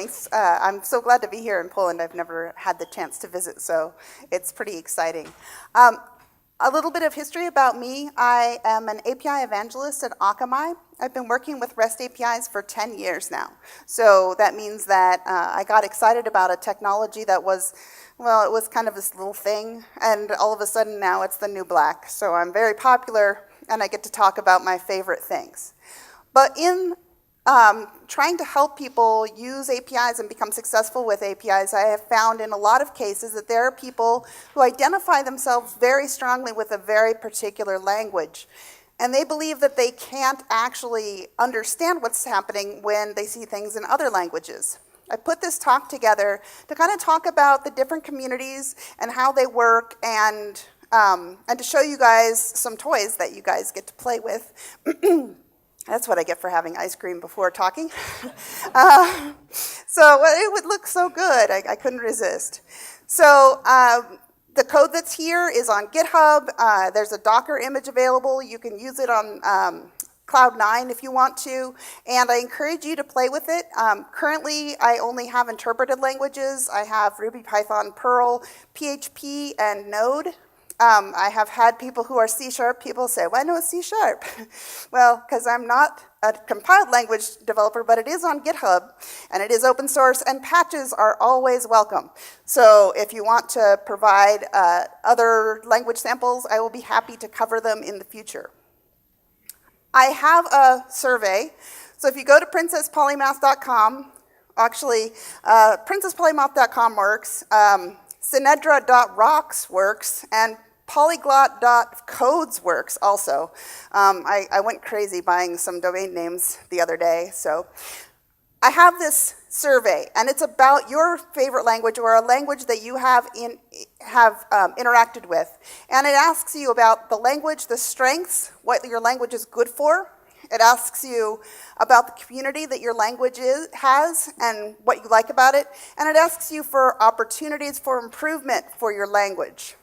Thanks. I'm so glad to be here in Poland. I've never had the chance to visit, so it's pretty exciting. A little bit of history about me. I am an API evangelist at Akamai. I've been working with REST APIs for 10 years now. So that means that I got excited about a technology that was, well, it was kind of this little thing, and all of a sudden now it's the new black. So I'm very popular, and I get to talk about my favorite things. But in trying to help people use APIs and become successful with APIs, I have found in a lot of cases that there are people who identify themselves very strongly with a very particular language. And they believe that they can't actually understand what's happening when they see things in other languages. I put this talk together to kind of talk about the different communities and how they work, and to show you guys some toys that you guys get to play with. That's what I get for having ice cream before talking. So it would look so good, I couldn't resist. So the code that's here is on GitHub. There's a Docker image available. You can use it on Cloud9 if you want to, and I encourage you to play with it. Currently, I only have interpreted languages. I have Ruby, Python, Perl, PHP, and Node. I have had people who are C# people say, why no C#? Well, because I'm not a compiled language developer, but it is on GitHub, and it is open source, and patches are always welcome. So if you want to provide other language samples, I will be happy to cover them in the future. I have a survey. So if you go to princesspolymath.com, actually, princesspolymath.com works, Synedra.rocks works, and Polyglot.codes works also. I went crazy buying some domain names the other day. So I have this survey, and it's about your favorite language or a language that you have interacted with. And it asks you about the language, the strengths, what your language is good for. It asks you about the community that your language has and what you like about it. And it asks you for opportunities for improvement for your language.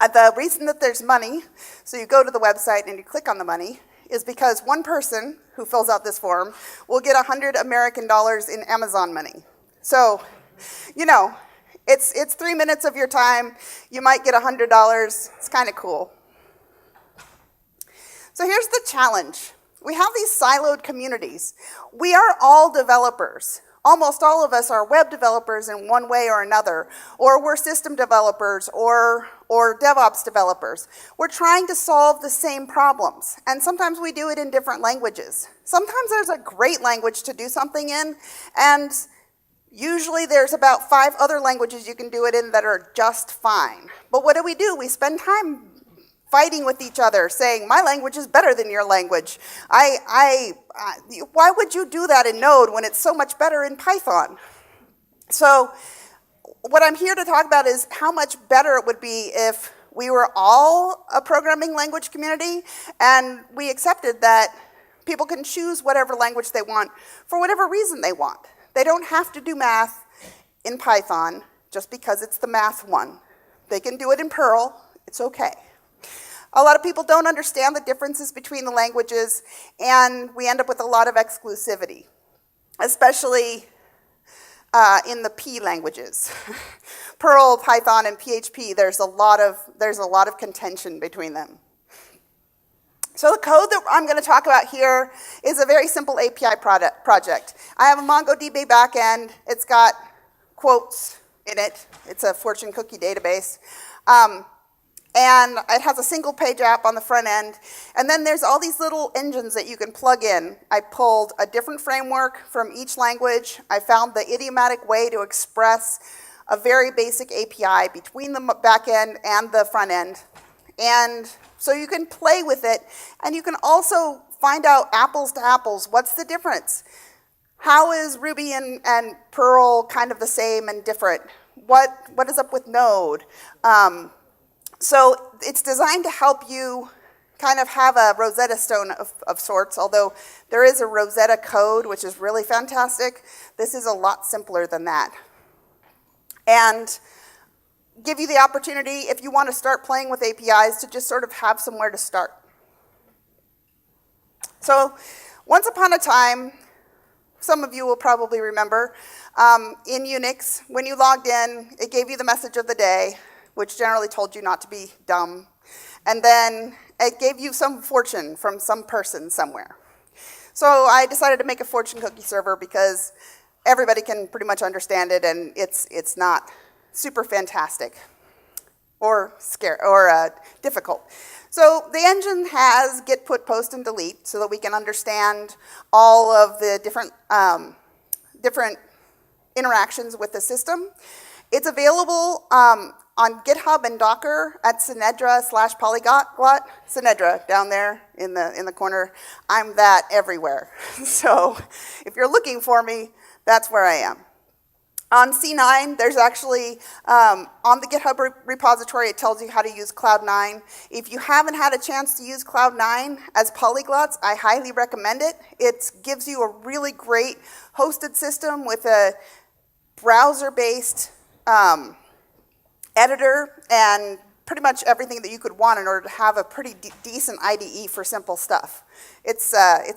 The reason that there's money, so you go to the website and you click on the money, is because one person who fills out this form will get $100 American in Amazon money. So, you know, it's 3 minutes of your time. You might get $100. It's kind of cool. So here's the challenge. We have these siloed communities. We are all developers. Almost all of us are web developers in one way or another, or we're system developers or DevOps developers. We're trying to solve the same problems, and sometimes we do it in different languages. Sometimes there's a great language to do something in, and usually there's about 5 other languages you can do it in that are just fine. But what do? We spend time fighting with each other, saying, my language is better than your language. Why would you do that in Node when it's so much better in Python? So what I'm here to talk about is how much better it would be if we were all a programming language community and we accepted that people can choose whatever language they want for whatever reason they want. They don't have to do math in Python just because it's the math one. They can do it in Perl. It's okay. A lot of people don't understand the differences between the languages, and we end up with a lot of exclusivity, especially in the P languages. Perl, Python, and PHP, there's a lot of contention between them. So the code that I'm going to talk about here is a very simple API project. I have a MongoDB backend. It's got quotes in it. It's a fortune cookie database. And it has a single page app on the front end. And then there's all these little engines that you can plug in. I pulled a different framework from each language. I found the idiomatic way to express a very basic API between the back end and the front end. And so you can play with it. And you can also find out apples to apples. What's the difference? How is Ruby and Perl kind of the same and different? What is up with Node? So it's designed to help you kind of have a Rosetta Stone of sorts, although there is a Rosetta code, which is really fantastic. This is a lot simpler than that. And give you the opportunity, if you want to start playing with APIs, to just sort of have somewhere to start. So once upon a time, some of you will probably remember, in Unix, when you logged in, it gave you the message of the day, which generally told you not to be dumb. And then it gave you some fortune from some person somewhere. So I decided to make a fortune cookie server because everybody can pretty much understand it, and it's not super fantastic or difficult. So the engine has get, put, post, and delete so that we can understand all of the different interactions with the system. It's available on GitHub and Docker at Synedra/Polyglot. Synedra, down there in the corner. I'm that everywhere. So if you're looking for me, that's where I am. On C9, there's actually, on the GitHub repository, it tells you how to use Cloud9. If you haven't had a chance to use Cloud9 as polyglots, I highly recommend it. It gives you a really great hosted system with a browser-based editor and pretty much everything that you could want in order to have a pretty decent IDE for simple stuff. It's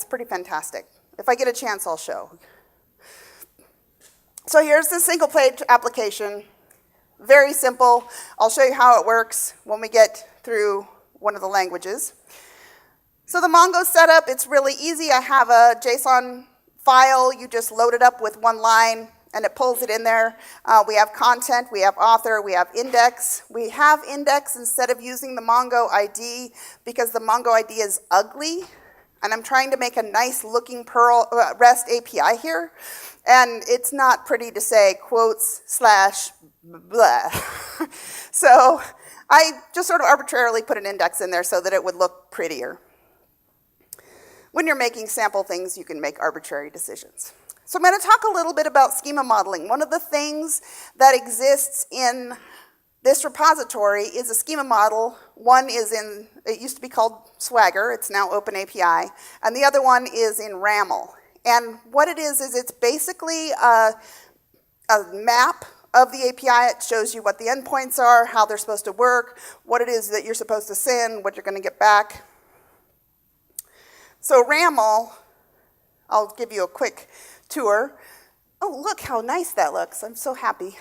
pretty fantastic. If I get a chance, I'll show. So here's the single page application. Very simple. I'll show you how it works when we get through one of the languages. So the Mongo setup, it's really easy. I have a JSON file. You just load it up with one line, and it pulls it in there. We have content, we have author, we have index. We have index instead of using the Mongo ID because the Mongo ID is ugly. And I'm trying to make a nice looking Perl REST API here. And it's not pretty to say quotes / blah. So I just sort of arbitrarily put an index in there so that it would look prettier. When you're making sample things, you can make arbitrary decisions. So I'm going to talk a little bit about schema modeling. One of the things that exists in this repository is a schema model. One is in, it used to be called Swagger, it's now OpenAPI, and the other one is in RAML. And what it is it's basically a map of the API. It shows you what the endpoints are, how they're supposed to work, what it is that you're supposed to send, what you're going to get back. So RAML, I'll give you a quick tour. Oh, look how nice that looks. I'm so happy.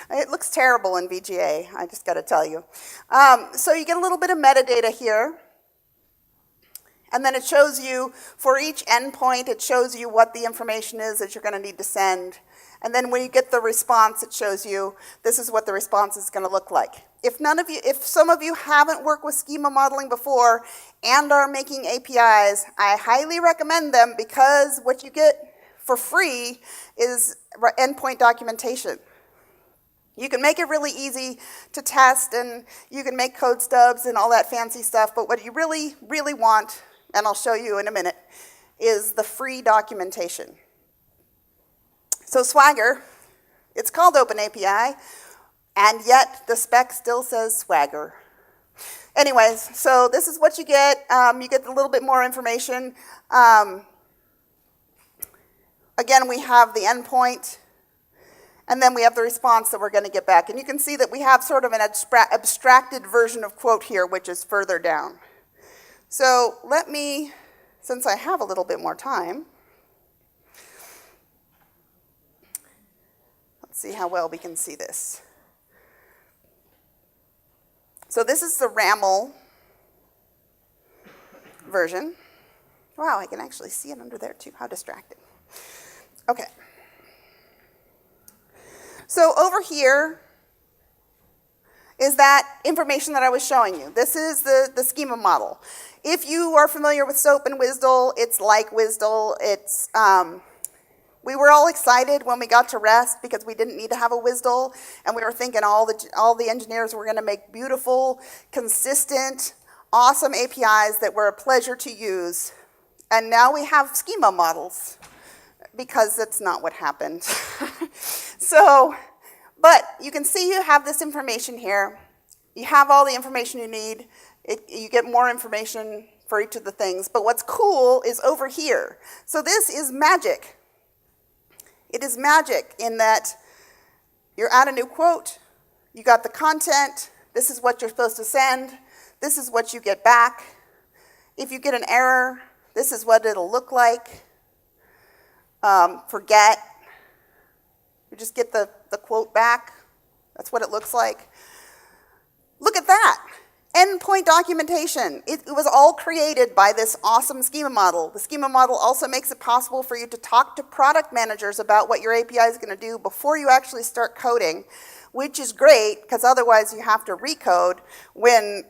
It looks terrible in VGA, I just got to tell you. So you get a little bit of metadata here. And then it shows you, for each endpoint, it shows you what the information is that you're going to need to send. And then when you get the response, it shows you this is what the response is going to look like. If some of you haven't worked with schema modeling before and are making APIs, I highly recommend them because what you get for free is endpoint documentation. You can make it really easy to test, and you can make code stubs and all that fancy stuff, but what you really, really want, and I'll show you in a minute, is the free documentation. So Swagger, it's called OpenAPI, and yet the spec still says Swagger. Anyways, so this is what you get. You get a little bit more information. Again, we have the endpoint, and then we have the response that we're going to get back. And you can see that we have sort of an abstracted version of quote here, which is further down. So let me, since I have a little bit more time, let's see how well we can see this. So this is the RAML version. Wow, I can actually see it under there too. How distracted. Okay. So over here is that information that I was showing you. This is the schema model. If you are familiar with SOAP and WSDL, it's like WSDL. It's, we were all excited when we got to REST because we didn't need to have a WSDL, and we were thinking all the engineers were going to make beautiful, consistent, awesome APIs that were a pleasure to use. And now we have schema models because that's not what happened. So, but you can see you have this information here. You have all the information you need. You get more information for each of the things. But what's cool is over here. So this is magic. It is magic in that you're at a new quote. You got the content. This is what you're supposed to send. This is what you get back. If you get an error, this is what it'll look like. forget. You just get the quote back. That's what it looks like. Look at that. Endpoint documentation. It was all created by this awesome schema model. The schema model also makes it possible for you to talk to product managers about what your API is going to do before you actually start coding, which is great because otherwise you have to recode when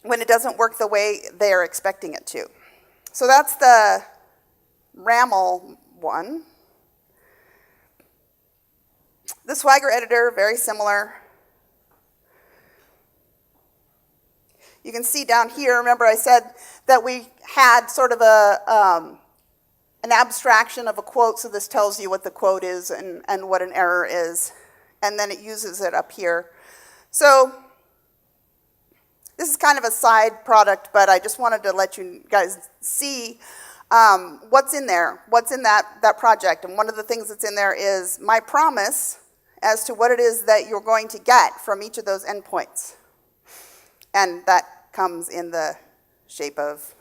it doesn't work the way they're expecting it to. So that's the RAML one. The Swagger editor, very similar. You can see down here, remember I said that we had sort of an abstraction of a quote, so this tells you what the quote is and what an error is, and then it uses it up here. So this is kind of a side product, but I just wanted to let you guys see what's in there, what's in that project. And one of the things that's in there is my promise as to what it is that you're going to get from each of those endpoints. And that comes in the shape of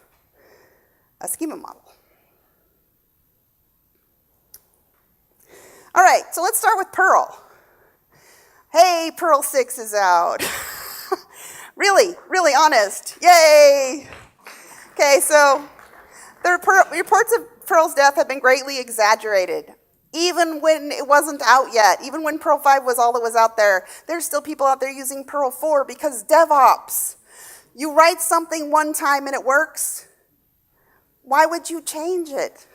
a schema model. All right, so let's start with Perl. Hey, Perl 6 is out. Really, really honest. Yay! Okay, so the reports of Perl's death have been greatly exaggerated. Even when it wasn't out yet, even when Perl 5 was all that was out there, there's still people out there using Perl 4 because DevOps. You write something one time and it works. Why would you change it?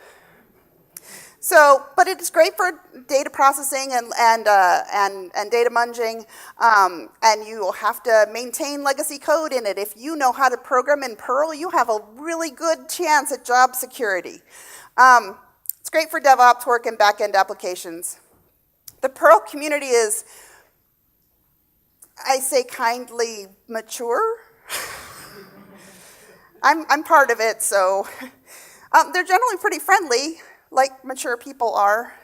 So, but it's great for data processing and data munging, and you'll have to maintain legacy code in it. If you know how to program in Perl, you have a really good chance at job security. It's great for DevOps work and backend applications. The Perl community is, I say kindly, mature. I'm part of it, so they're generally pretty friendly, like mature people are.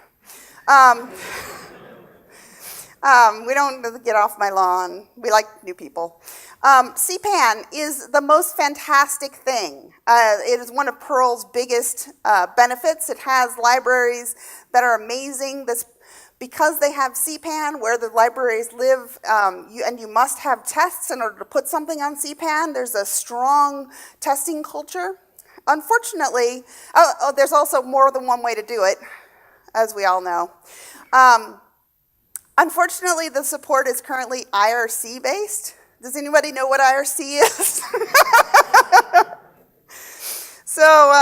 We don't get off my lawn. We like new people. CPAN is the most fantastic thing. It is one of Perl's biggest benefits. It has libraries that are amazing. Because they have CPAN, where the libraries live, and you must have tests in order to put something on CPAN, there's a strong testing culture. Unfortunately, there's also more than one way to do it, as we all know. Unfortunately, the support is currently IRC based. Does anybody know what IRC is? So,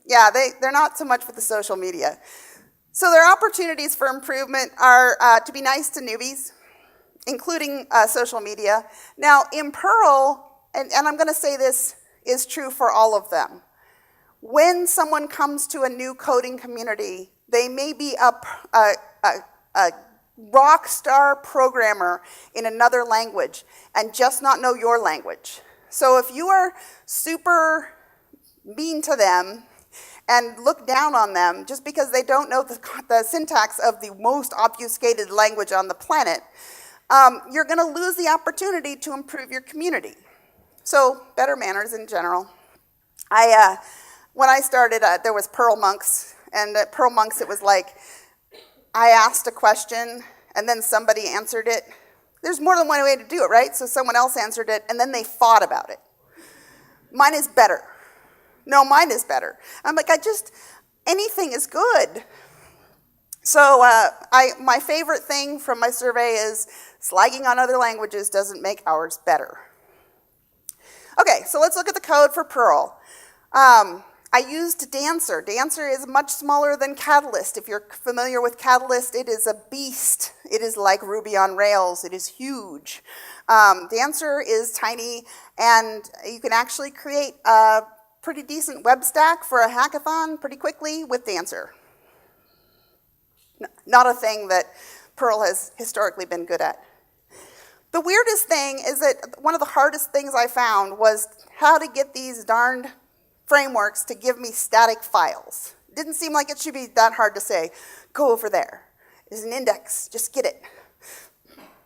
yeah, they're not so much with the social media. So their opportunities for improvement are to be nice to newbies, including social media. Now, in Perl, and I'm going to say this is true for all of them, when someone comes to a new coding community, they may be a rock star programmer in another language and just not know your language. So if you are super mean to them and look down on them just because they don't know the syntax of the most obfuscated language on the planet, you're going to lose the opportunity to improve your community. So better manners in general. When I started, there was Perl Monks, and at Perl Monks it was like, I asked a question, and then somebody answered it. There's more than one way to do it, right? So someone else answered it, and then they fought about it. Mine is better. No, mine is better. I'm like, anything is good. So my favorite thing from my survey is slagging on other languages doesn't make ours better. Okay, so let's look at the code for Perl. I used Dancer. Dancer is much smaller than Catalyst. If you're familiar with Catalyst, it is a beast. It is like Ruby on Rails. It is huge. Dancer is tiny, and you can actually create a pretty decent web stack for a hackathon pretty quickly with Dancer. Not a thing that Perl has historically been good at. The weirdest thing is that one of the hardest things I found was how to get these darned frameworks to give me static files. It didn't seem like it should be that hard to say, go over there. There's an index, just get it.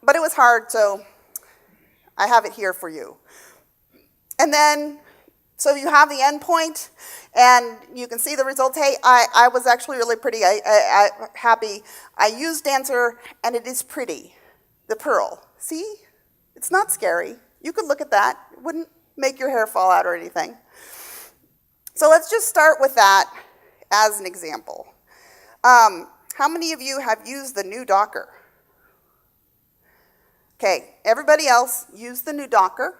But it was hard, so I have it here for you. And then So you have the endpoint, and you can see the results. Hey, I was actually really pretty happy. I used answer, and it is pretty, the Perl. See? It's not scary. You could look at that. It wouldn't make your hair fall out or anything. So let's just start with that as an example. How many of you have used the new Docker? Okay, everybody else use the new Docker.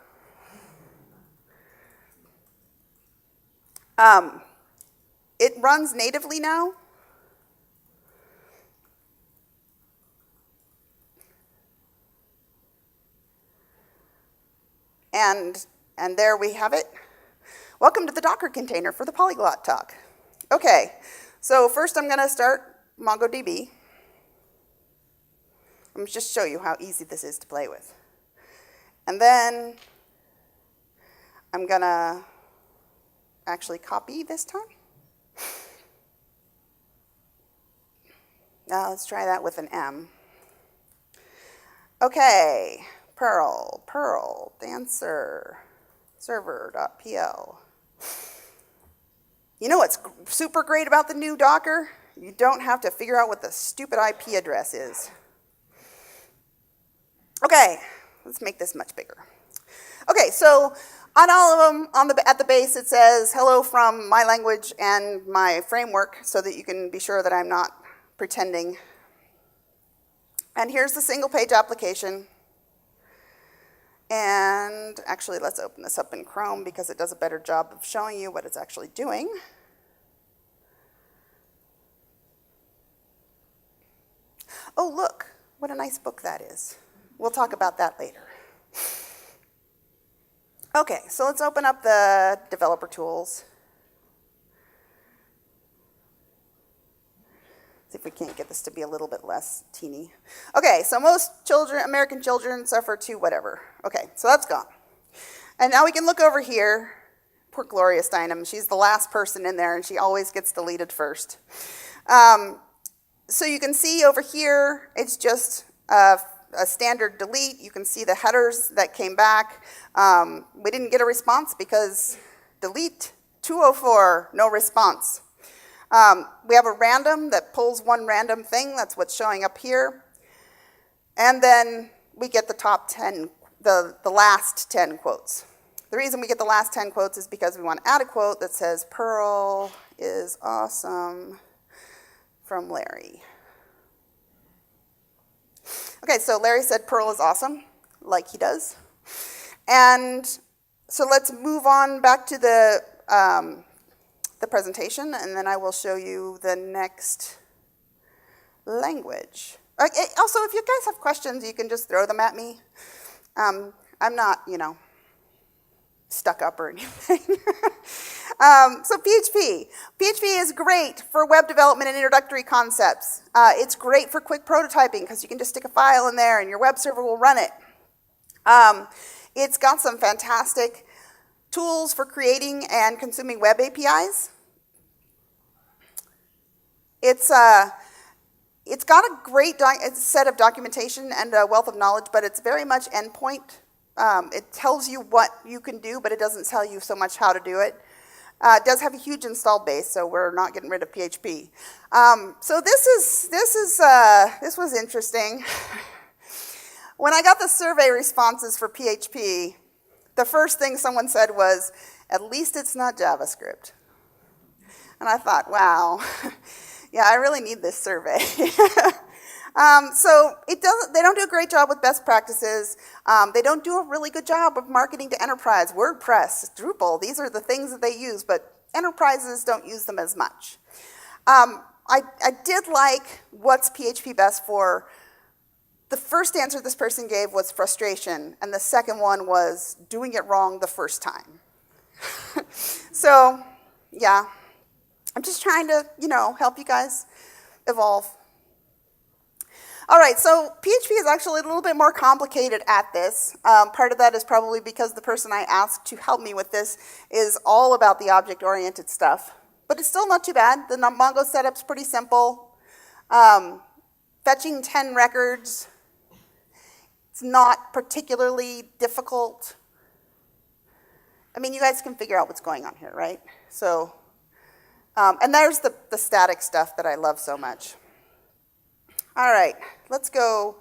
It runs natively now. And there we have it. Welcome to the Docker container for the Polyglot talk. Okay, so first I'm going to start MongoDB. I'm going to just show you how easy this is to play with. And then I'm going to actually copy this time. Now let's try that with an M. Okay, Perl, dancer, server.pl. You know what's super great about the new Docker? You don't have to figure out what the stupid IP address is. Okay, let's make this much bigger. Okay, so on all of them, at the base, it says, hello from my language and my framework, so that you can be sure that I'm not pretending. And here's the single-page application. And actually, let's open this up in Chrome, because it does a better job of showing you what it's actually doing. Oh, look, what a nice book that is. We'll talk about that later. Okay, so let's open up the developer tools. See if we can't get this to be a little bit less teeny. Okay, so most children, American children, suffer to whatever. Okay, so that's gone. And now we can look over here. Poor Gloria Steinem, she's the last person in there, and she always gets deleted first. So you can see over here, it's just a standard delete. You can see the headers that came back. We didn't get a response because delete 204, no response. We have a random that pulls one random thing. That's what's showing up here. And then we get the top 10, the last 10 quotes. The reason we get the last 10 quotes is because we want to add a quote that says, Perl is awesome, from Larry. Okay, so Larry said Perl is awesome, like he does. And so let's move on back to the presentation, and then I will show you the next language. Also, if you guys have questions, you can just throw them at me. I'm not, stuck up or anything. So PHP. PHP is great for web development and introductory concepts. It's great for quick prototyping because you can just stick a file in there and your web server will run it. It's got some fantastic tools for creating and consuming web APIs. It's got a great set of documentation and a wealth of knowledge, but it's very much endpoint. It tells you what you can do, but it doesn't tell you so much how to do it. It does have a huge installed base, so we're not getting rid of PHP. So this was interesting. When I got the survey responses for PHP, the first thing someone said was, at least it's not JavaScript. And I thought, wow, yeah, I really need this survey. So they don't do a great job with best practices. They don't do a really good job of marketing to enterprise. WordPress, Drupal, these are the things that they use, but enterprises don't use them as much. I did like what's PHP best for. The first answer this person gave was frustration, and the second one was doing it wrong the first time. So, yeah, I'm just trying to, help you guys evolve. All right, so PHP is actually a little bit more complicated at this. Part of that is probably because the person I asked to help me with this is all about the object-oriented stuff. But it's still not too bad. The Mongo setup's pretty simple. Fetching 10 records, it's not particularly difficult. I mean, you guys can figure out what's going on here, right? So, and there's the static stuff that I love so much. All right, let's go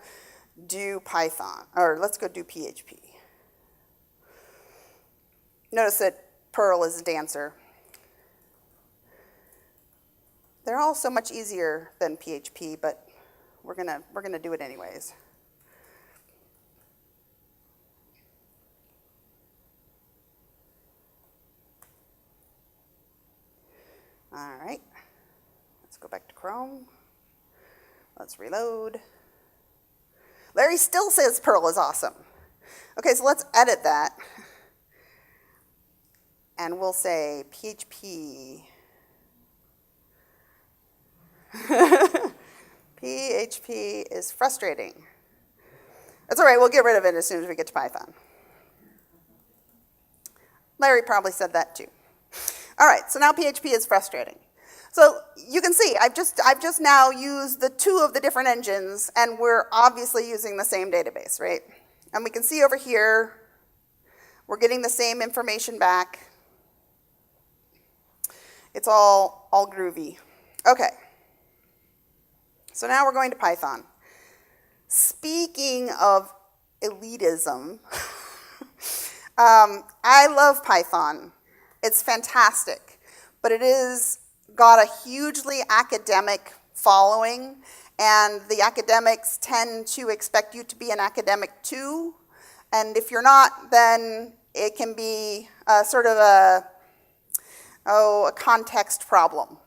do Python, or let's go do PHP. Notice that Perl is a dancer. They're all so much easier than PHP, but we're gonna do it anyways. All right, let's go back to Chrome. Let's reload. Larry still says Perl is awesome. Okay, so let's edit that. And we'll say PHP. PHP is frustrating. That's all right, we'll get rid of it as soon as we get to Python. Larry probably said that too. All right, so now PHP is frustrating. So you can see, I've just now used the two of the different engines, and we're obviously using the same database, right? And we can see over here, we're getting the same information back. It's all groovy. Okay. So now we're going to Python. Speaking of elitism, I love Python. It's fantastic, but it is got a hugely academic following, and the academics tend to expect you to be an academic too, and if you're not, then it can be sort of a context problem,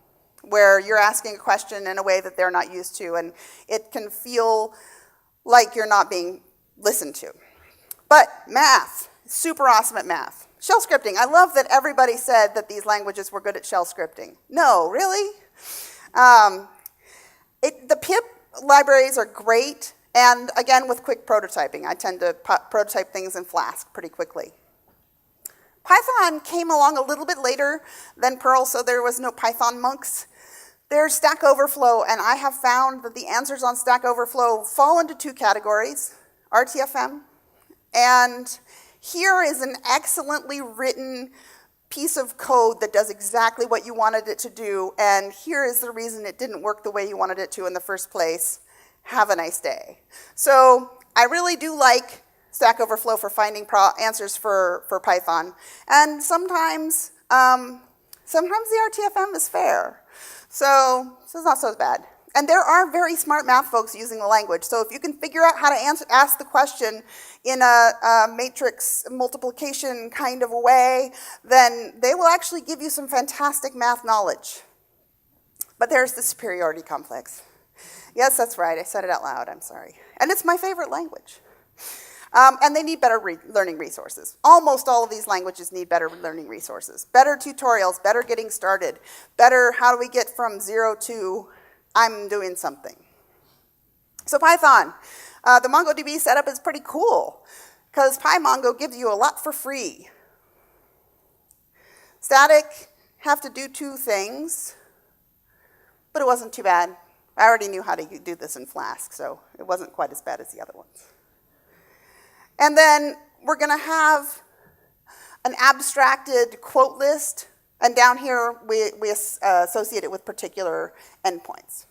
where you're asking a question in a way that they're not used to, and it can feel like you're not being listened to. But math, super awesome at math. Shell scripting, I love that everybody said that these languages were good at shell scripting. No, really? The pip libraries are great, and again, with quick prototyping. I tend to prototype things in Flask pretty quickly. Python came along a little bit later than Perl, so there was no Python monks. There's Stack Overflow, and I have found that the answers on Stack Overflow fall into two categories, RTFM, and here is an excellently written piece of code that does exactly what you wanted it to do, and here is the reason it didn't work the way you wanted it to in the first place. Have a nice day. So I really do like Stack Overflow for finding answers for Python, and sometimes the RTFM is fair, so it's not so bad. And there are very smart math folks using the language, so if you can figure out how to ask the question in a matrix multiplication kind of a way, then they will actually give you some fantastic math knowledge. But there's the superiority complex. Yes, that's right, I said it out loud, I'm sorry. And it's my favorite language. And they need better learning resources. Almost all of these languages need better learning resources. Better tutorials, better getting started, better how do we get from 0 to I'm doing something. So Python, the MongoDB setup is pretty cool because PyMongo gives you a lot for free. Static, have to do two things, but it wasn't too bad. I already knew how to do this in Flask, so it wasn't quite as bad as the other ones. And then we're going to have an abstracted quote list, and down here we associate it with particular endpoints.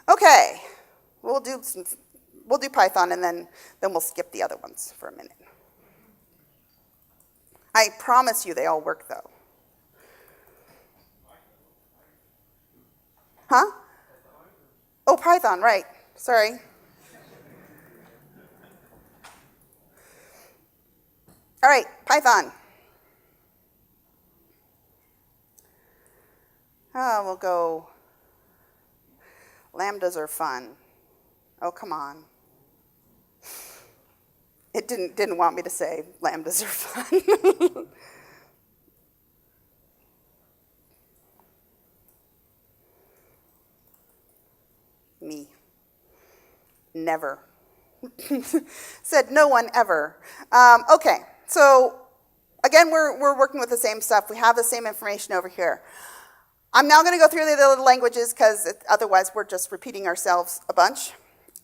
Okay, we'll do Python, and then we'll skip the other ones for a minute. I promise you they all work, though. Huh? Oh, Python, right. Sorry. All right, Python. We'll go, lambdas are fun. Oh, come on. It didn't want me to say lambdas are fun. Me. Never. Said no one ever. Okay, so again, we're working with the same stuff. We have the same information over here. I'm now going to go through the other languages because otherwise we're just repeating ourselves a bunch.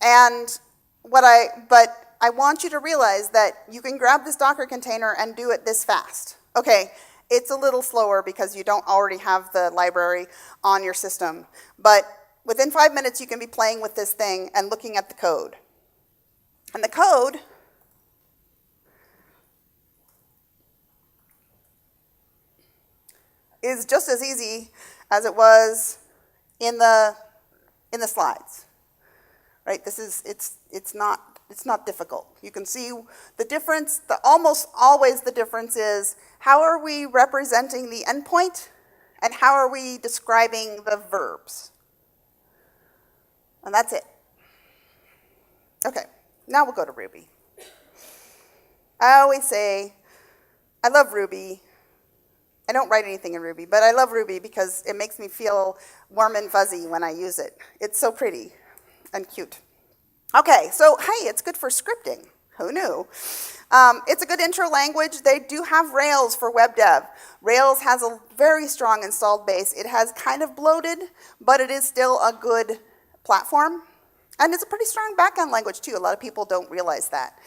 And but I want you to realize that you can grab this Docker container and do it this fast. Okay, it's a little slower because you don't already have the library on your system, but within 5 minutes you can be playing with this thing and looking at the code. And the code is just as easy as it was in the slides. Right? It's not difficult. You can see the difference. Almost always the difference is how are we representing the endpoint and how are we describing the verbs. And that's it. Okay, now we'll go to Ruby. I always say, I love Ruby. I don't write anything in Ruby, but I love Ruby because it makes me feel warm and fuzzy when I use it. It's so pretty and cute. Okay, so hey, it's good for scripting. Who knew? It's a good intro language. They do have Rails for web dev. Rails has a very strong installed base. It has kind of bloated, but it is still a good platform. And it's a pretty strong backend language too. A lot of people don't realize that.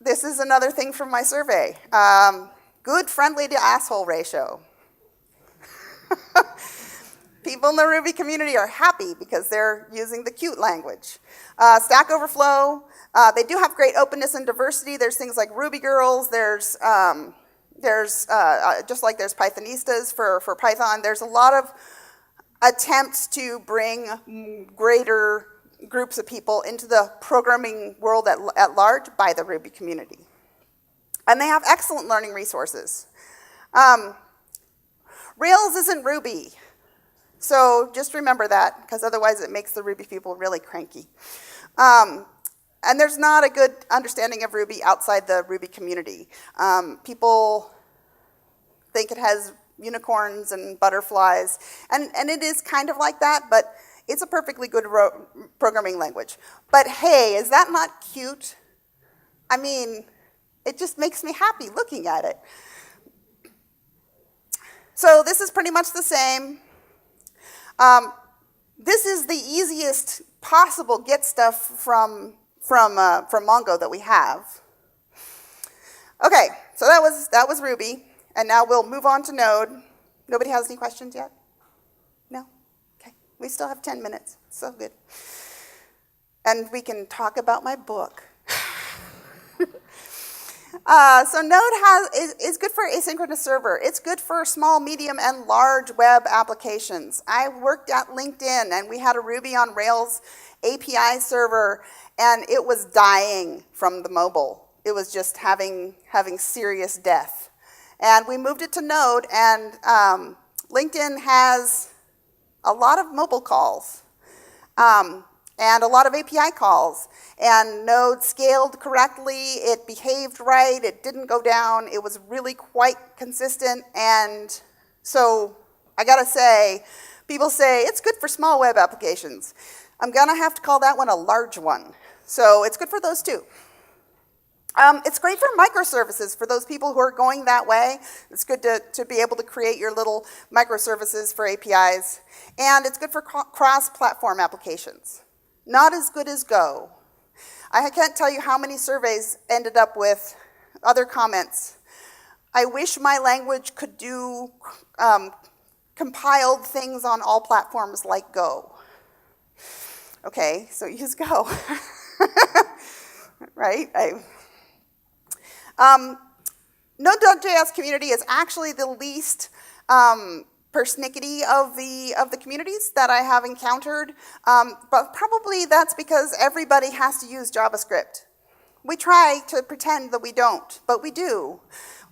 This is another thing from my survey. Good friendly to asshole ratio. People in the Ruby community are happy because they're using the cute language. Stack Overflow, they do have great openness and diversity. There's things like Ruby Girls. There's just like there's Pythonistas for Python. There's a lot of attempts to bring greater groups of people into the programming world at large by the Ruby community. And they have excellent learning resources. Rails isn't Ruby. So just remember that, because otherwise it makes the Ruby people really cranky. And there's not a good understanding of Ruby outside the Ruby community. People think it has unicorns and butterflies, and it is kind of like that, but it's a perfectly good programming language. But hey, is that not cute? I mean, it just makes me happy looking at it. So this is pretty much the same. This is the easiest possible get stuff from Mongo that we have. Okay, so that was Ruby, and now we'll move on to Node. Nobody has any questions yet? No? Okay, we still have 10 minutes. So good. And we can talk about my book. So Node is good for asynchronous server. It's good for small, medium, and large web applications. I worked at LinkedIn, and we had a Ruby on Rails API server, and it was dying from the mobile. It was just having serious death. And we moved it to Node, and LinkedIn has a lot of mobile calls. And a lot of API calls. And Node scaled correctly, it behaved right, it didn't go down, it was really quite consistent, and so I gotta say, people say it's good for small web applications. I'm gonna have to call that one a large one. So it's good for those too. It's great for microservices for those people who are going that way. It's good to be able to create your little microservices for APIs. And it's good for cross-platform applications. Not as good as Go. I can't tell you how many surveys ended up with other comments. I wish my language could do compiled things on all platforms like Go. Okay, so use Go. Right? Node.js community is actually the least persnickety of the communities that I have encountered, but probably that's because everybody has to use JavaScript. We try to pretend that we don't, but we do.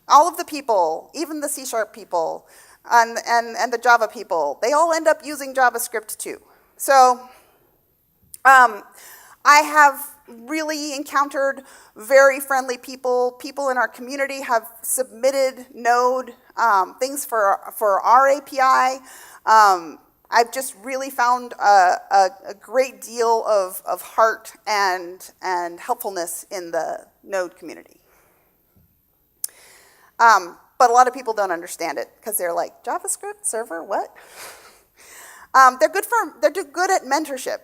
All of the people, even the C# people, and the Java people, they all end up using JavaScript too. So I have really encountered very friendly people. People in our community have submitted Node things for our API. I've just really found a great deal of heart and helpfulness in the Node community. But a lot of people don't understand it because they're like, JavaScript server, what? They're good at mentorship.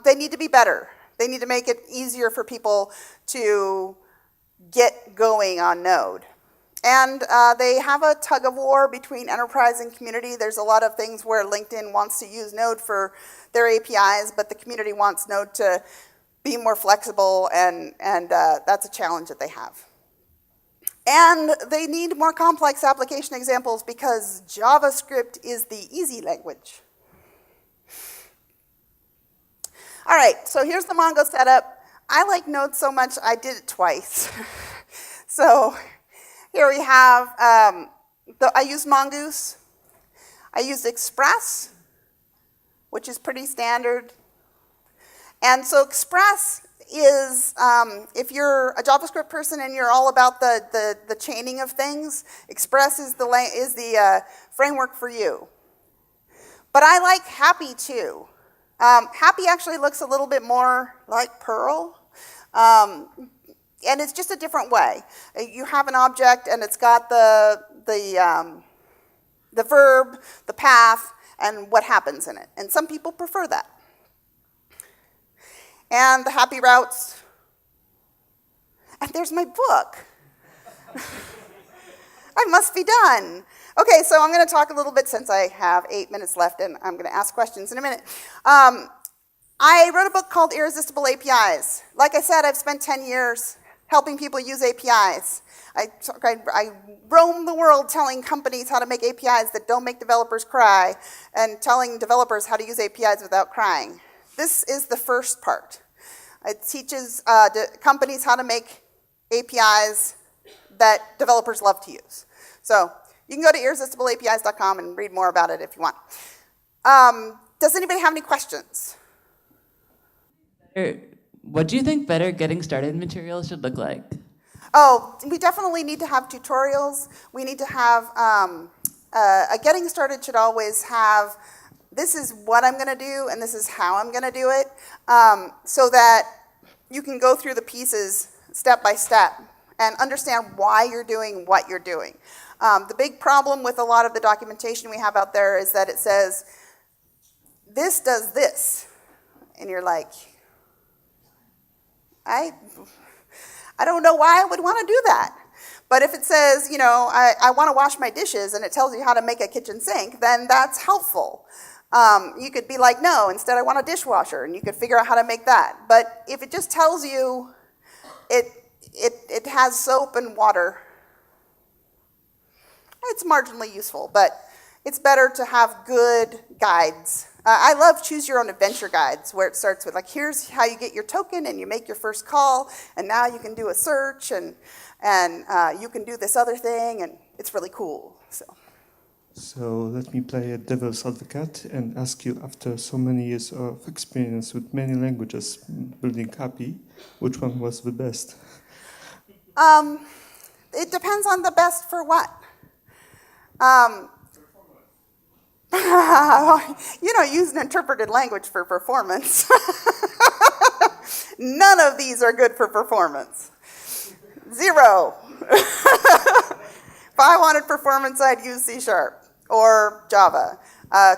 They need to be better. They need to make it easier for people to get going on Node. And they have a tug of war between enterprise and community. There's a lot of things where LinkedIn wants to use Node for their APIs, but the community wants Node to be more flexible, and that's a challenge that they have. And they need more complex application examples because JavaScript is the easy language. All right, so here's the Mongo setup. I like Node so much, I did it twice. So here we have, I used Mongoose. I used Express, which is pretty standard. And so Express is, if you're a JavaScript person and you're all about the chaining of things, Express is the framework for you. But I like Happy too. Happy actually looks a little bit more like Perl. And it's just a different way. You have an object and it's got the verb, the path, and what happens in it. And some people prefer that. And the happy routes. And there's my book. I must be done. Okay, so I'm going to talk a little bit since I have 8 minutes left, and I'm going to ask questions in a minute. I wrote a book called Irresistible APIs. Like I said, I've spent 10 years helping people use APIs. I roam the world telling companies how to make APIs that don't make developers cry, and telling developers how to use APIs without crying. This is the first part. It teaches companies how to make APIs that developers love to use. So you can go to irresistibleapis.com and read more about it if you want. Does anybody have any questions? What do you think better getting started materials should look like? Oh, we definitely need to have tutorials. We need to have, a getting started should always have, this is what I'm going to do, and this is how I'm going to do it, so that you can go through the pieces step by step and understand why you're doing what you're doing. The big problem with a lot of the documentation we have out there is that it says, this does this. And you're like, I don't know why I would want to do that. But if it says, you know, I want to wash my dishes, and it tells you how to make a kitchen sink, then that's helpful. You could be like, no, instead I want a dishwasher, and you could figure out how to make that. But if it just tells you it has soap and water, it's marginally useful, but it's better to have good guides. I love choose your own adventure guides, where it starts with like, here's how you get your token and you make your first call, and now you can do a search, and you can do this other thing, and it's really cool. So let me play a devil's advocate and ask you, after so many years of experience with many languages building Happy, which one was the best? It depends on the best for what. You know, use an interpreted language for performance. None of these are good for performance. 0. If I wanted performance, I'd use C# or Java.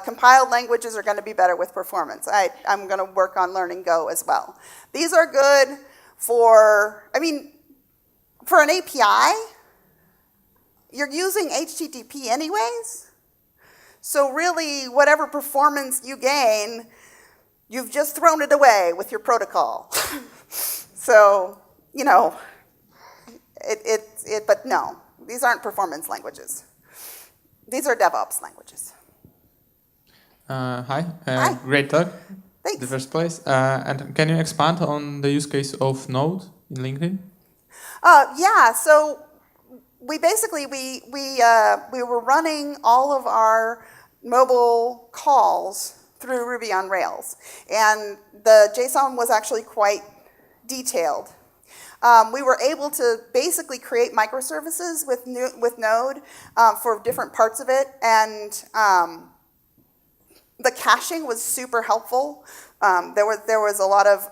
Compiled languages are going to be better with performance. I'm going to work on learning Go as well. These are good for, for an API, you're using HTTP anyways. So really, whatever performance you gain, you've just thrown it away with your protocol. So, you know, but no, these aren't performance languages. These are DevOps languages. Hi. Hi. Great talk. Thanks. In the first place. And can you expand on the use case of Node in LinkedIn? Yeah, so we basically, we were running all of our mobile calls through Ruby on Rails. And the JSON was actually quite detailed. We were able to basically create microservices with Node for different parts of it. And the caching was super helpful. There was a lot of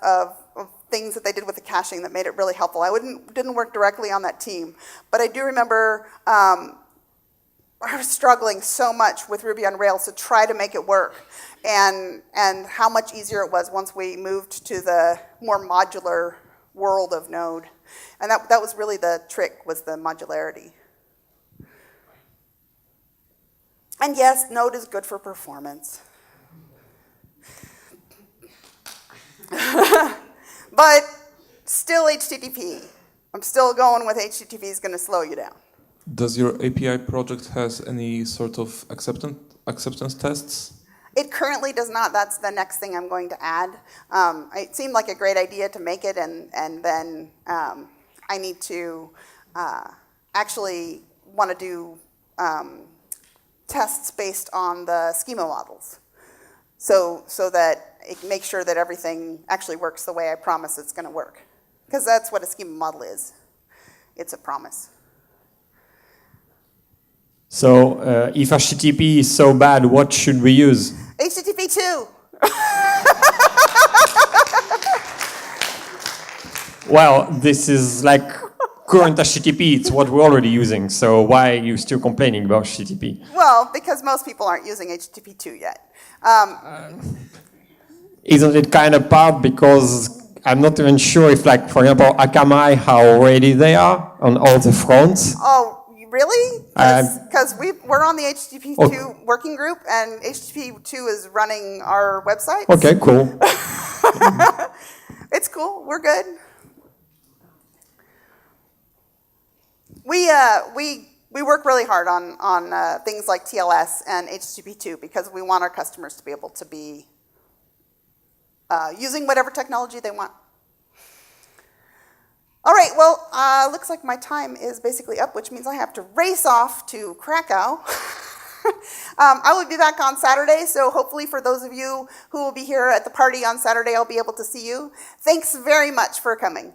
things that they did with the caching that made it really helpful. I didn't work directly on that team, but I do remember are struggling so much with Ruby on Rails to try to make it work, and how much easier it was once we moved to the more modular world of Node. And that was really the trick, was the modularity. And yes, Node is good for performance. But still HTTP. I'm still going with HTTP is going to slow you down. Does your API project has any sort of acceptance tests? It currently does not. That's the next thing I'm going to add. It seemed like a great idea to make it, and then I need to actually want to do tests based on the schema models, so that it makes sure that everything actually works the way I promise it's going to work. Because that's what a schema model is. It's a promise. So if HTTP is so bad, what should we use? HTTP 2. Well, this is like current HTTP. It's what we're already using. So why are you still complaining about HTTP? Well, because most people aren't using HTTP 2 yet. Isn't it kind of part because I'm not even sure if, like, for example, Akamai, how ready they are on all the fronts. Oh, really? Because we're on the HTTP 2 working group, and HTTP 2 is running our website. Okay, cool. It's cool. We're good. We work really hard on things like TLS and HTTP 2 because we want our customers to be able to be using whatever technology they want. All right, well, looks like my time is basically up, which means I have to race off to Krakow. I will be back on Saturday, so hopefully for those of you who will be here at the party on Saturday, I'll be able to see you. Thanks very much for coming.